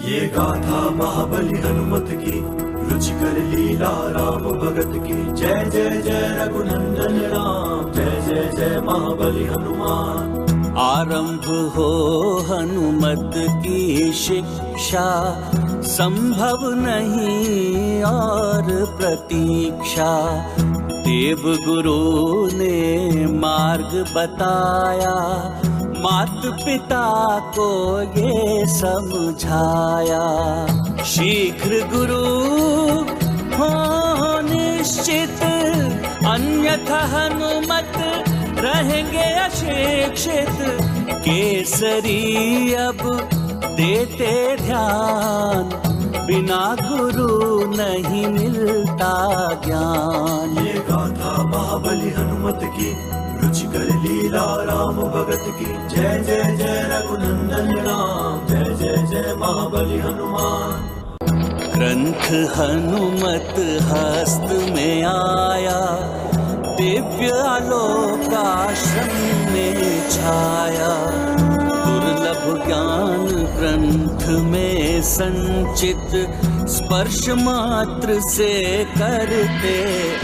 ये गाथा महाबली हनुमत की, रुचिकर लीला राम भगत की। जय जय जय रघुनंदन राम, जय जय जय महाबली हनुमान। आरंभ हो हनुमत की शिक्षा, संभव नहीं और प्रतीक्षा। देव गुरु ने मार्ग बताया, मात पिता को ये समझाया। शीघ्र गुरु हो निश्चित, अन्यथा हनुमत रहेंगे अशिक्षित। केसरी अब देते ध्यान, बिना गुरु नहीं मिलता ज्ञान। ये गाथा महाबली हनुमत की, रुचिकर लीला राम भगत की। जय जय जय रघुनंदन राम, जय जय जय महाबली हनुमान। ग्रंथ हनुमत हस्त में आया, दिव्य आलोकाश्रम में छाया। दुर्लभ ज्ञान ग्रंथ में संचित, स्पर्श मात्र से करते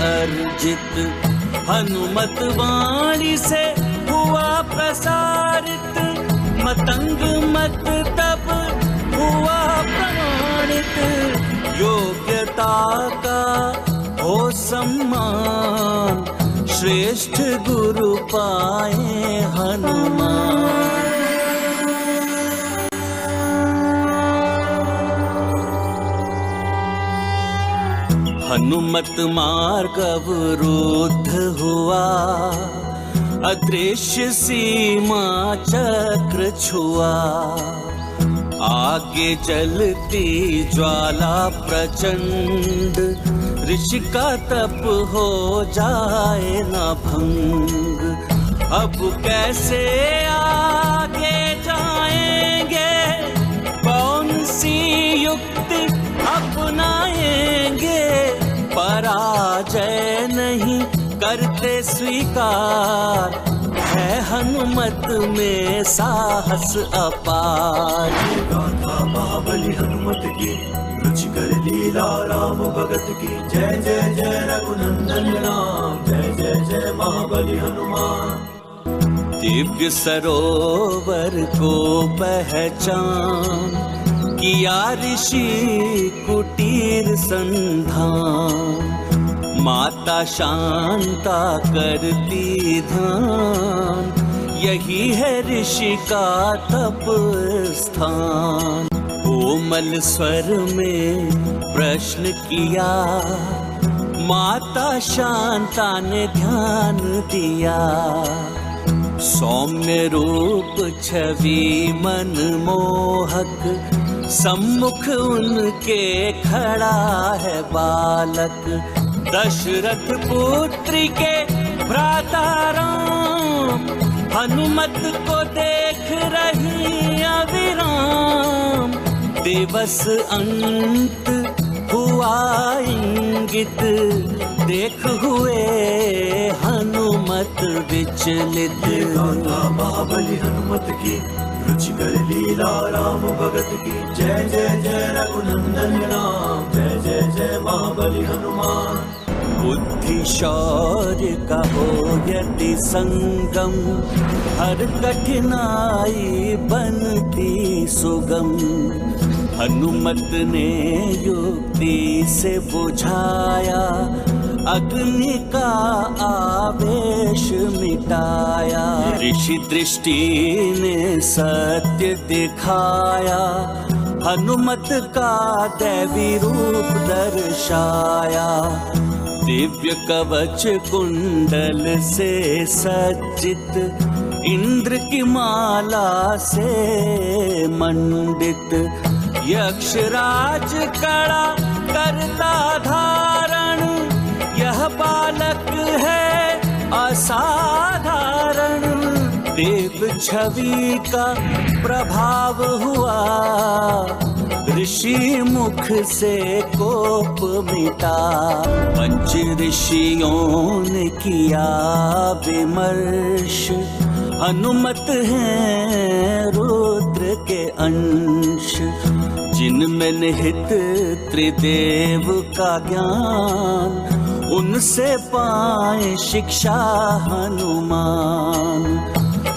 अर्जित। हनुमत वाणी से हुआ प्रसारित, मतंग मत तब हुआ प्रमाणित। योग्यता का हो सम्मान, श्रेष्ठ गुरु पाए हनुमान। हनुमत मार्ग अवरुद्ध हुआ, अदृश्य सीमा चक्र छुआ। आगे जलती ज्वाला प्रचंड, ऋषि का तप हो जाए न भंग। अब कैसे आगे जाएंगे, कौन सी युक्ति अपनाएंगे। पराजय नहीं करते स्वीकार, है हनुमत में साहस अपार। गाथा महाबली हनुमत की, रुचिकर लीला राम भगत की। जय जय जय रघुनंदन राम, जय जय जय महाबली हनुमान। दिव्य सरोवर को पहचान, किया ऋषि कुटीर संधान। माता शांता करती ध्यान, यही है ऋषि का तप स्थान। कोमल स्वर में प्रश्न किया, माता शांता ने ध्यान दिया। सौम्य रूप छवि मनमोहक, सम्मुख उनके खड़ा है बालक। दशरथ पुत्री के भ्राता राम, हनुमत को देख रही अविराम। दिवस अंत हुआ इंगित, देख हुए हनुमत विचलित। गाथा महाबली हनुमत की, रुचिकर लीला राम भगत की। जय जय जय रघुनंदन राम, जय जय जय महाबली हनुमान। बुद्धि शौर्य का हो यदि संगम, हर कठिनाई बनती सुगम। हनुमत ने युक्ति से बुझाया, अग्नि का आवेश मिटाया। ऋषि दृष्टि ने सत्य दिखाया, हनुमत का दैवी रूप दर्शाया। दिव्य कवच कुंडल से सज्जित, इंद्र की माला से मंडित। यक्षराज कड़ा करता धारण, यह बालक है असाधारण। देव छवि का प्रभाव हुआ, ऋषि मुख से कोप मिटा। पंच ऋषियों ने किया विमर्श, हनुमत हैं रुद्र के अंश। जिनमें निहित त्रिदेव का ज्ञान, उनसे पाए शिक्षा हनुमान।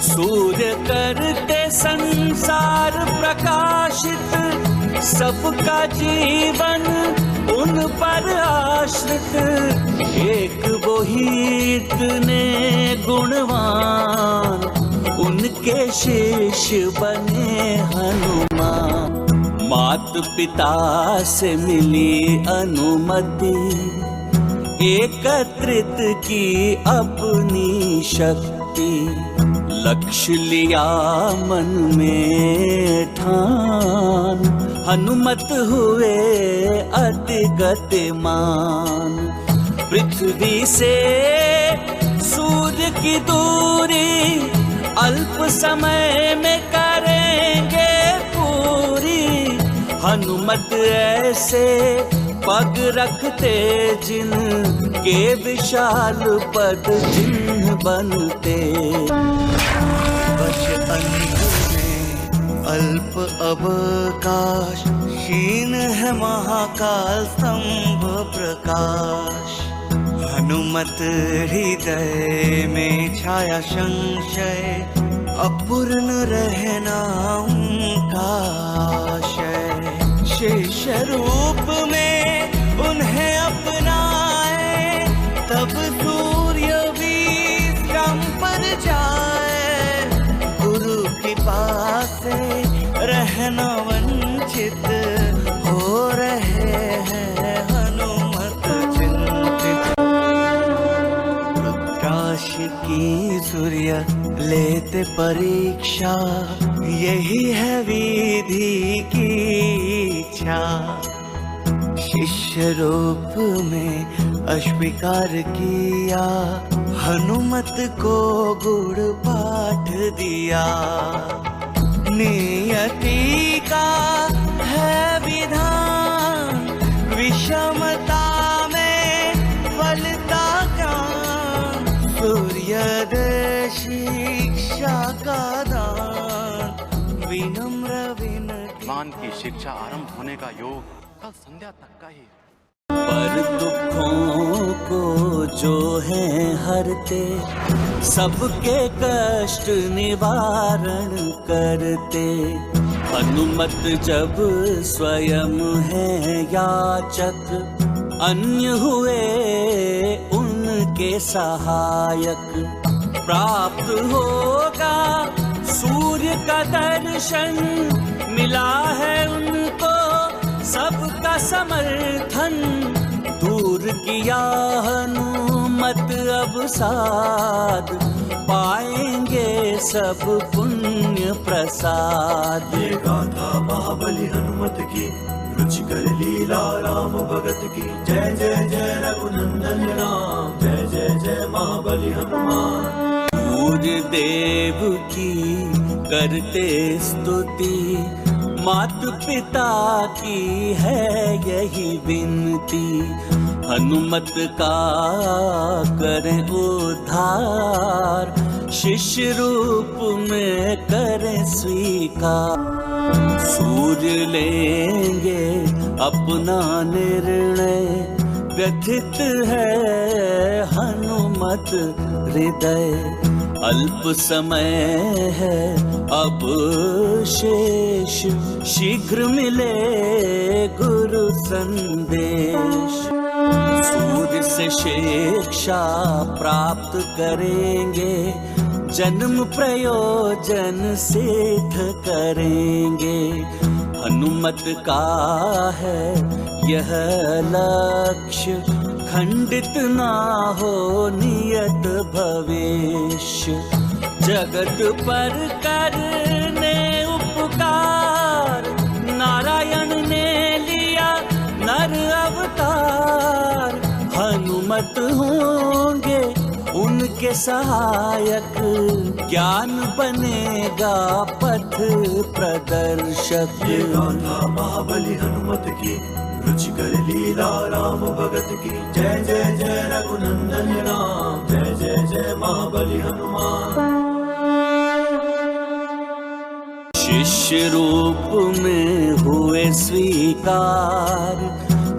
सूर्य करते संसार प्रकाशित, सबका जीवन उन पर आश्रित। एक वो ही इतने गुणवान, उनके शिष्य बने हनुमान। मात पिता से मिली अनुमति, एकत्रित की अपनी शक्ति। लक्ष्य लिया मन में ठान, हनुमत हुए अति गतिमान। पृथ्वी से सूर्य की दूरी, अल्प समय में करेंगे पूरी। हनुमत ऐसे पग रखते, जिन के विशाल पद चिन्ह बनते। बच अंत में अल्प अवकाश, क्षीण है महाकाल स्तंभ प्रकाश। हनुमत हृदय में छाया संशय, अपूर्ण रहना उनका आशय। शिष्य रूप में उन्हें अपनाए, तब सूर्य भी स्तंभ पर जाए। गुरु कृपा से रहना वंचित, हो रहे हैं हनुमत चिंतित। प्रकाश की सूर्य लेते परीक्षा, यही है विधि की इच्छा। शिष्य रूप में अस्वीकार किया, हनुमत को गुड़ पाठ दिया। नियति का है विधान, विषमता में फलता ज्ञान। सूर्योदय शिक्षा का दान, विनम्र विनती। ज्ञान की शिक्षा आरंभ होने का योग कल संध्या तक का ही। पर दुखों को जो है हरते, सबके कष्ट निवारण करते। हनुमत जब स्वयं है याचक, अन्य हुए उनके सहायक। प्राप्त होगा सूर्य का दर्शन, मिला है उनको सबका समर्थन। दूर किया हनुमत अब साध, पाएंगे सब पुण्य प्रसाद। ये गाथा महाबली हनुमत की, रुचिकर लीला राम भगत की। जय जय जय रघुनंदन राम, जय जय जय महाबली हनुमान। सूर्य देव की करते स्तुति, मात पिता की है यही विनती। हनुमत का करें उद्धार, शिष्य रूप में करें स्वीकार। सूर्य लेंगे अपना निर्णय, व्यथित है हनुमत हृदय। अल्प समय है अब शेष, शीघ्र मिले गुरु संदेश। सूर्य से शिक्षा प्राप्त करेंगे, जन्म प्रयोजन सिद्ध करेंगे। हनुमत का है यह लक्ष्य, खंडित ना हो नियत भविष्य। जगत पर करने उपकार, नारायण ने लिया नर अवतार। हनुमत होंगे उनके सहायक, ज्ञान बनेगा पथ प्रदर्शक। ये गाथा महाबली हनुमत की, रुचिकर लीला राम भगत की। जय जय जय रघुनंदन राम, जय जय जय महाबली हनुमान। शिष्य शिष्य रूप में हुए स्वीकार,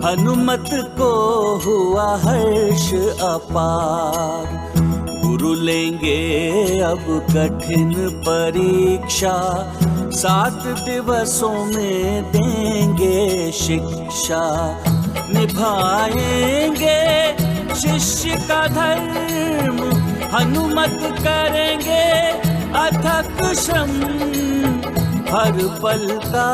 हनुमत को हुआ हर्ष अपार। गुरु लेंगे अब कठिन परीक्षा, 7 दिवसों में देंगे शिक्षा। निभाएंगे शिष्य का धर्म, हनुमत करेंगे अथक श्रम। हर पल का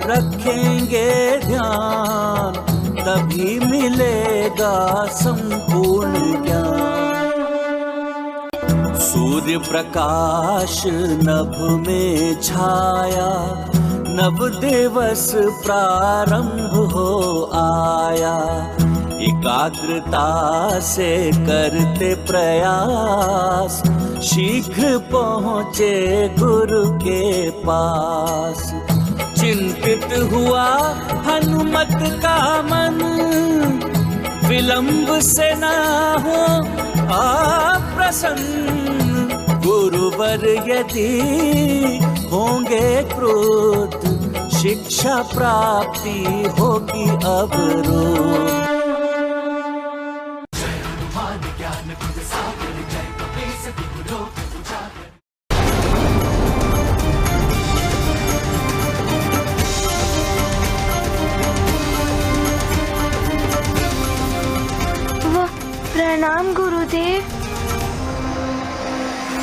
रखेंगे ध्यान, तभी मिलेगा संपूर्ण ज्ञान। सूर्य प्रकाश नभ में छाया, नव दिवस प्रारंभ हो आया। एकाग्रता से करते प्रयास, शीघ्र पहुँचे गुरु के पास। चिंतित हुआ हनुमत का मन, विलंब से न हो अप्रसन्न। गुरुवर यदि होंगे क्रोध, शिक्षा प्राप्ति होगी अवरोध। प्रणाम गुरुदेव।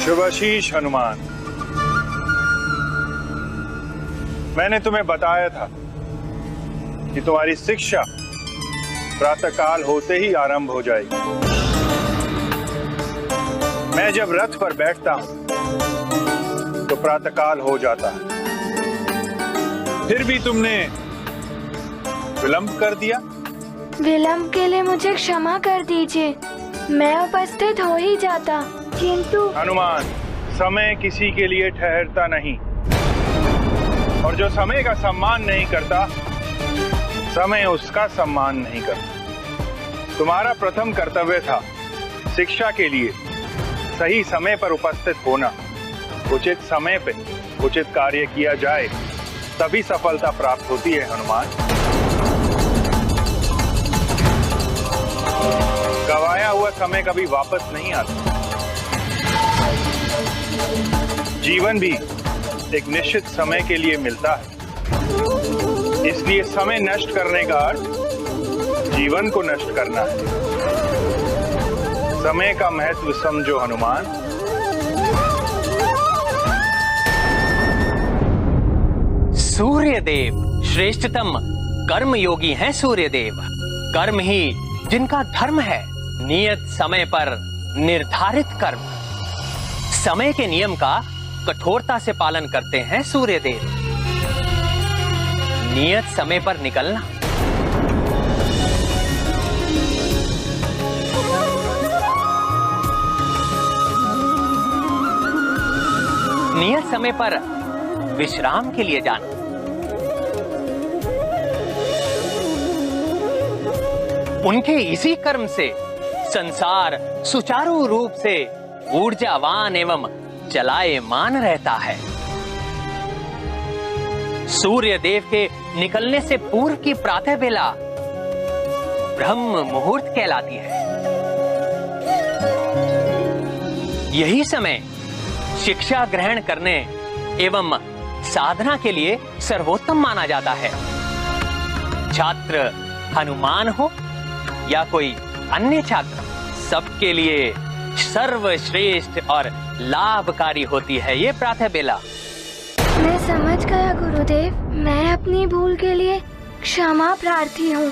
शुभाशीष हनुमान, मैंने तुम्हें बताया था कि तुम्हारी शिक्षा प्रातःकाल होते ही आरंभ हो जाएगी। मैं जब रथ पर बैठता हूं तो प्रातःकाल हो जाता है, फिर भी तुमने विलंब कर दिया। विलंब के लिए मुझे क्षमा कर दीजिए, मैं उपस्थित हो ही जाता, किंतु। हनुमान, समय किसी के लिए ठहरता नहीं, और जो समय का सम्मान नहीं करता, समय उसका सम्मान नहीं करता। तुम्हारा प्रथम कर्तव्य था शिक्षा के लिए सही समय पर उपस्थित होना। उचित समय पे उचित कार्य किया जाए तभी सफलता प्राप्त होती है हनुमान। गवाया हुआ समय कभी वापस नहीं आता। जीवन भी एक निश्चित समय के लिए मिलता है, इसलिए समय नष्ट करने का अर्थ जीवन को नष्ट करना है। समय का महत्व समझो हनुमान। सूर्यदेव श्रेष्ठतम कर्मयोगी हैं। सूर्यदेव कर्म ही जिनका धर्म है, नियत समय पर निर्धारित कर्म। समय के नियम का कठोरता से पालन करते हैं सूर्यदेव। नियत समय पर निकलना, नियत समय पर विश्राम के लिए जाना, उनके इसी कर्म से संसार सुचारू रूप से ऊर्जावान एवं चलायमान रहता है। सूर्य देव के निकलने से पूर्व की प्रातः बेला ब्रह्म मुहूर्त कहलाती है। यही समय शिक्षा ग्रहण करने एवं साधना के लिए सर्वोत्तम माना जाता है। छात्र हनुमान हो या कोई अन्य छात्र, सबके लिए सर्वश्रेष्ठ और लाभकारी होती है ये प्रातः बेला। मैं समझ गया गुरुदेव, मैं अपनी भूल के लिए क्षमा प्रार्थी हूँ।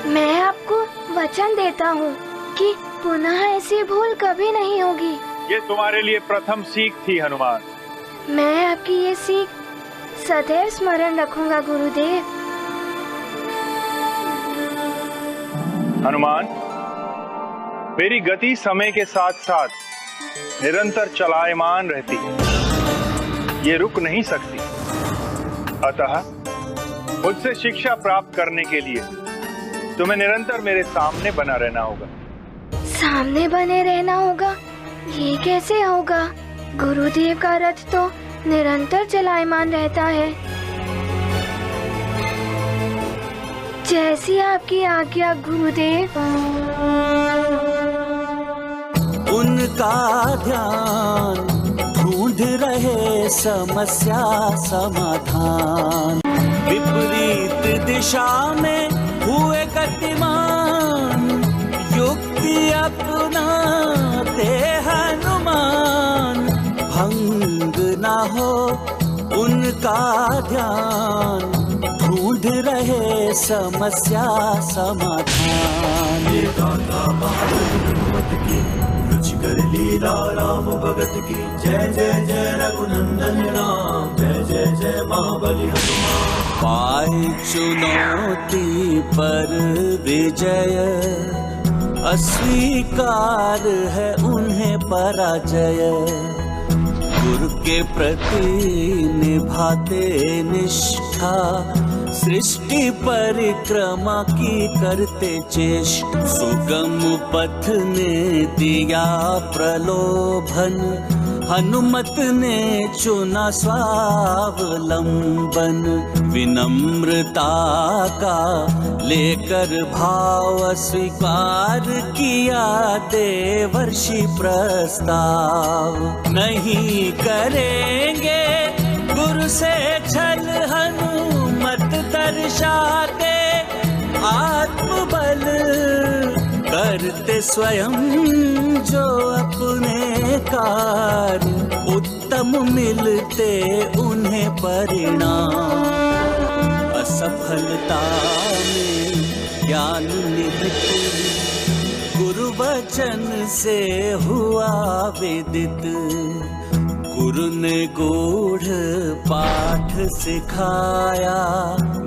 मैं आपको वचन देता हूँ कि पुनः ऐसी भूल कभी नहीं होगी। ये तुम्हारे लिए प्रथम सीख थी हनुमान। मैं आपकी ये सीख सदैव स्मरण रखूंगा गुरुदेव। हनुमान, मेरी गति समय के साथ साथ निरंतर चलायमान रहती है, ये रुक नहीं सकती। अतः मुझसे शिक्षा प्राप्त करने के लिए तुम्हें निरंतर मेरे सामने बना रहना होगा। सामने बने रहना होगा, ये कैसे होगा? गुरुदेव का रथ तो निरंतर चलायमान रहता है। जैसी आपकी आज्ञा गुरुदेव। उनका ध्यान ढूंढ रहे समस्या समाधान। विपरीत दिशा में हुए गतिमान, युक्ति अपनाते हनुमान। भंग न हो उनका ध्यान, ढूंढ रहे समस्या समाधान। ये गाथा महाबली हनुमत की, रुचिकर लीला राम भगत की। जय जय जय रघुनंदन राम, जय जय जय महाबली हनुमान। पाए चुनौती पर विजय, अस्वीकार है उन्हें पराजय। गुरु के प्रति निभाते निष्ठा, सृष्टि परिक्रमा की करते चेष्टा। सुगम पथ ने दिया प्रलोभन, हनुमत ने चुना स्वावलंबन। विनम्रता का लेकर भाव स्वीकार किया देवर्षि प्रस्ताव। नहीं करेंगे गुरु से छल, हनुमत दर्शाते आत्मबल। करते स्वयं जो अपने कार्य, उत्तम मिलते उन्हें परिणाम। असफलता में ज्ञान निहित, गुरु वचन से हुआ विदित। गुरु ने गूढ़ पाठ सिखाया,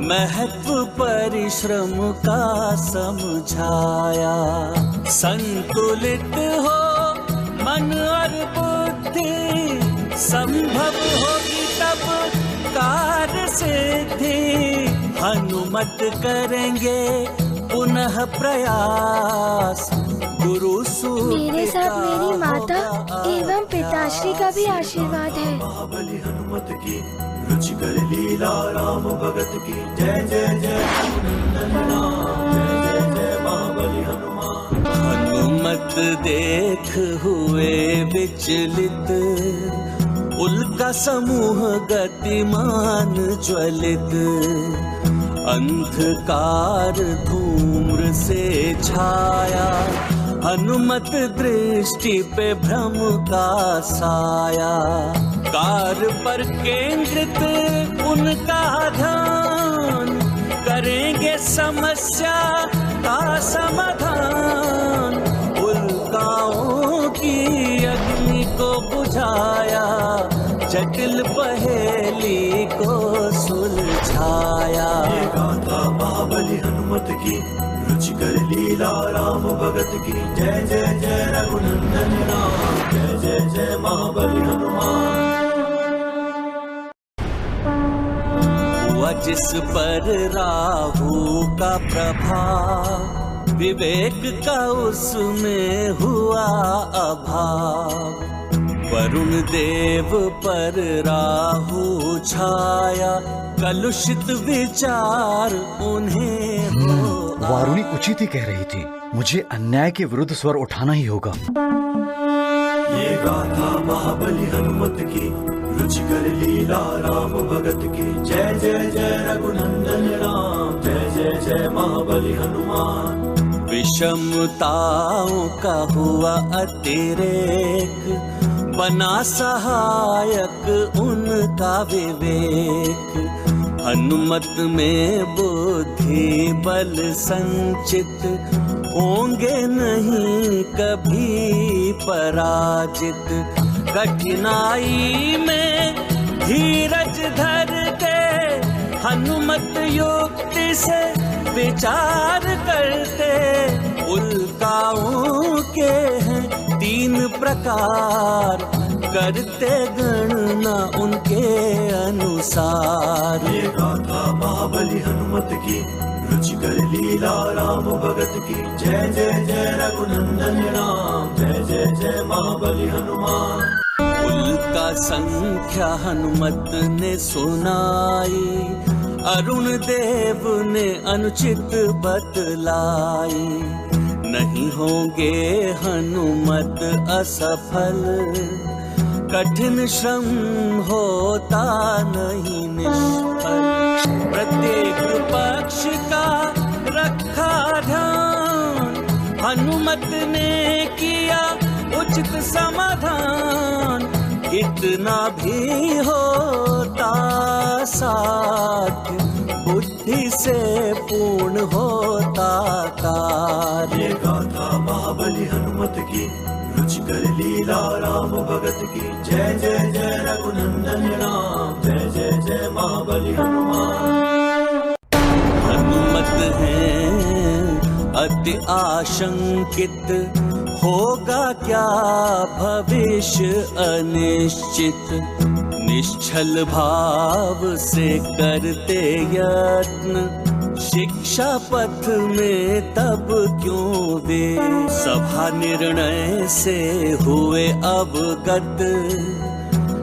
महत्व परिश्रम का समझाया। संतुलित हो मन और बुद्धि, संभव होगी तब कार्य सिद्धि। हनुमत करेंगे पुनः प्रयास, गुरु मेरे साथ मेरी माता एवं पिताश्री का भी आशीर्वाद है। महाबली हनुमत की, रुचिकर लीला राम भगत की। जय जय जय रघुनंदन राम, जय जय जय महाबली हनुमान। हनुमत देख हुए विचलित, उल्का समूह गतिमान ज्वलित। अंधकार धूम्र से छाया, हनुमत दृष्टि पे भ्रम का साया। कार्य पर केंद्रित उनका ध्यान, करेंगे समस्या का समाधान। उल्काओं की अग्नि को बुझाया, जटिल पहेली को सुलझाया। ये गाथा महाबली हनुमत की, रुचिकर लीला राम भगत की। जय जय जय रघुनंदन राम, जय जय जय महाबली हनुमान। हुआ जिस पर राहु का प्रभाव, विवेक का उसमें हुआ अभाव। वरुण देव पर राहु छाया, कलुषित विचार उन्हें हो। वारुणी उचित ही कह रही थी, मुझे अन्याय के विरुद्ध स्वर उठाना ही होगा। ये गाथा महाबली हनुमत की, रुचिकर लीला राम भगत की। जय जय जय रघुनंदन राम, जय जय जय महाबली हनुमान। विषमताओं का हुआ अतिरेक, बना सहायक उनका विवेक। हनुमत में बुद्धि बल संचित, होंगे नहीं कभी पराजित। कठिनाई में धीरज धर के, हनुमत युक्ति से विचार करते। उल्काओं के हैं 3 प्रकार, करते गणना उनके अनुसार। ये गाथा महाबली हनुमत की, रुचिकर लीला राम भगत की जय जय जय रघुनंदन राम, जय जय जय महाबली हनुमान। उल्का संख्या हनुमत ने सुनाई, अरुण देव ने अनुचित बतलाई। नहीं होंगे हनुमत असफल, कठिन श्रम होता नहीं निष्फल। प्रत्येक पक्ष का रखा ध्यान, हनुमत ने किया उचित समाधान। इतना भी होता साध्य, बुद्धि से पूर्ण होता कार्य। ये गाथा महाबली हनुमत की, रुचिकर लीला राम भगत की जय जय जय रघुनंदन राम, जय जय जय महाबली हनुमान। हनुमत है अति आशंकित, होगा क्या भविष्य अनिश्चित। निश्चल भाव से करते यत्न, शिक्षा पथ में तब क्यों वे। सभा निर्णय से हुए अवगत,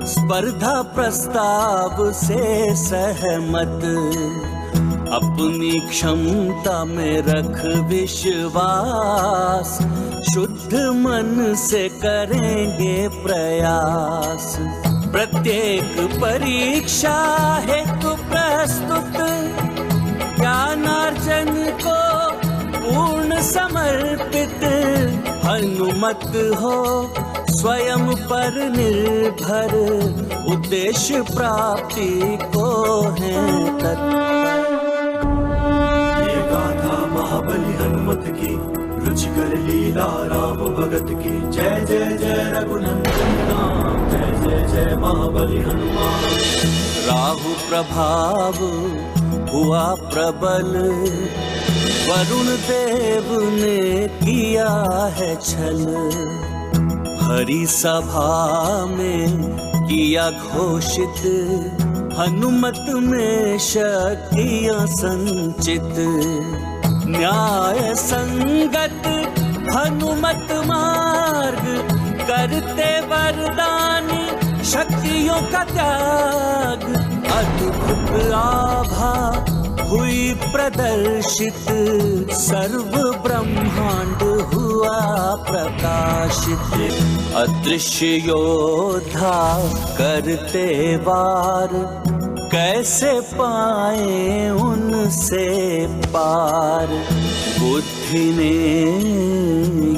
स्पर्धा प्रस्ताव से सहमत। अपनी क्षमता में रख विश्वास, शुद्ध मन से करेंगे प्रयास। प्रत्येक परीक्षा हेतु प्रस्तुत, ज्ञानार्जन को पूर्ण समर्पित। हनुमत हो स्वयं पर निर्भर, उद्देश्य प्राप्ति को है तत्पर। ये गाथा महाबली हनुमत की, रुचिकर लीला राम भगत की जय जय जय रघुनंदन राम, जय जय जय महाबली हनुमान। राहु प्रभाव हुआ प्रबल, वरुण देव ने किया है छल। हरि सभा में किया घोषित, हनुमत में शक्तियां संचित। न्याय संगत हनुमत मार्ग, करते वरदान शक्तियों का त्याग। अद्भुत आभा हुई प्रदर्शित, सर्व ब्रह्मांड हुआ प्रकाशित। अदृश्य योद्धा करते वार, कैसे पाए उनसे पार। बुद्धि ने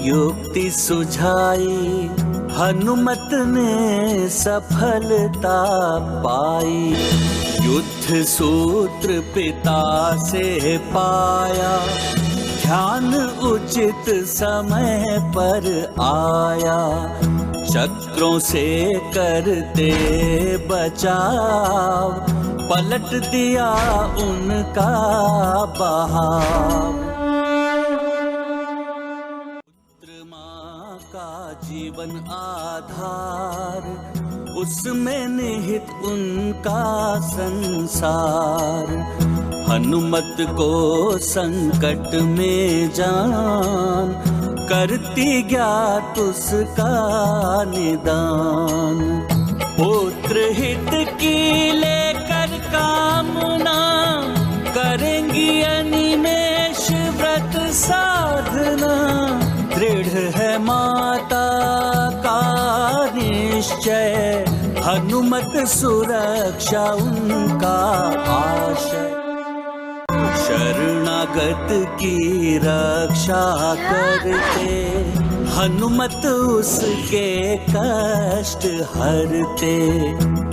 युक्ति सुझाई, हनुमत ने सफलता पाई। युद्ध सूत्र पिता से पाया, ध्यान उचित समय पर आया। चक्रों से करते बचाव, पलट दिया उनका बहाव। पुत्र माँ का जीवन आधार, उसमें निहित उनका संसार। हनुमत को संकट में जान, करती ज्ञात उसका निदान। पुत्र हित की लेकर कामना, करेंगी अनिमेष व्रत साधना। दृढ़ है माता का निश्चय, हनुमत सुरक्षा उनका आशय। शरणागत की रक्षा करते, हनुमत उसके कष्ट हरते।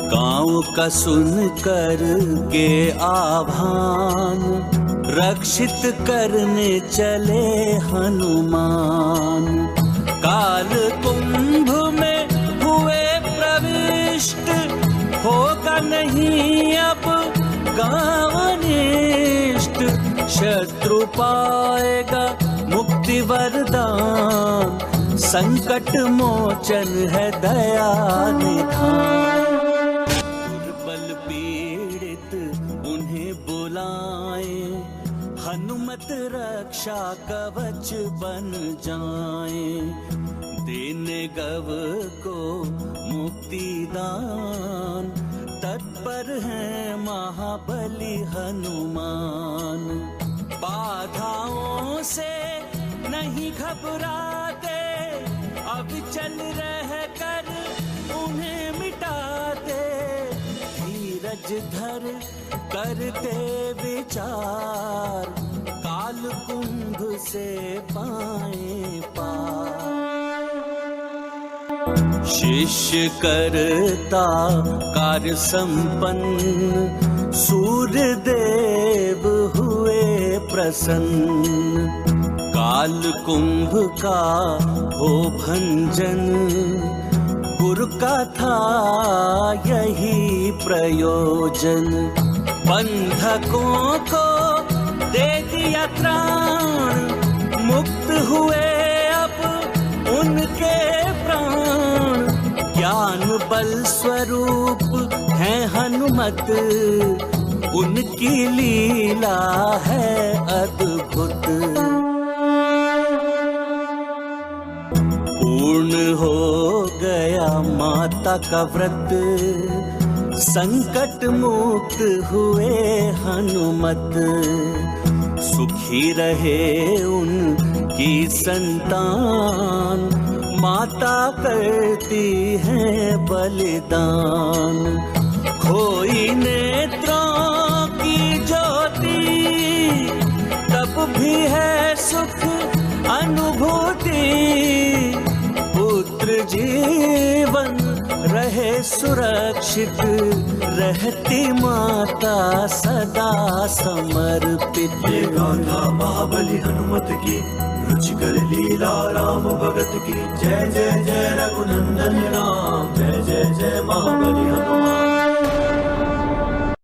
गाँव का सुन कर के आभान, रक्षित करने चले हनुमान। काल कुंभ में हुए प्रविष्ट, होगा नहीं अब गाँव अनिष्ट। शत्रु पाएगा मुक्ति वरदान, संकट मोचन है दया निधान। दुर्बल पीड़ित उन्हें बुलाए, हनुमान रक्षा कवच बन जाएं, देने गव को मुक्ति दान, तत्पर है महाबली हनुमान। बाधाओं से नहीं घबराते, अब चल रह कर उन्हें मिटाते, धीरज धर करते विचार, काल कुंभ से पाए पार। शिष्य करता कार्य संपन्न, सूर्य देव हुए प्रसन्न, काल कुंभ का हो भंजन, गुरु का था यही प्रयोजन। बंधकों को दे दिया त्राण, मुक्त हुए अब उनके प्राण, ज्ञान बल स्वरूप है हनुमत, उनकी लीला है अद्भुत। पूर्ण हो गया माता का व्रत, संकट मुक्त हुए हनुमत, सुखी रहे उनकी संतान, माता करती है बलिदान। खोई नेत्रों की ज्योति, तब भी है सुख अनुभूति, पुत्र जीवन रहे सुरक्षित, रहती माता सदा समर्पित। ये गाथा महाबली हनुमत की, रुचिकर लीला राम भगत की। जय जय जय रघुनंदन राम, जय जय जय महाबली हनुमान।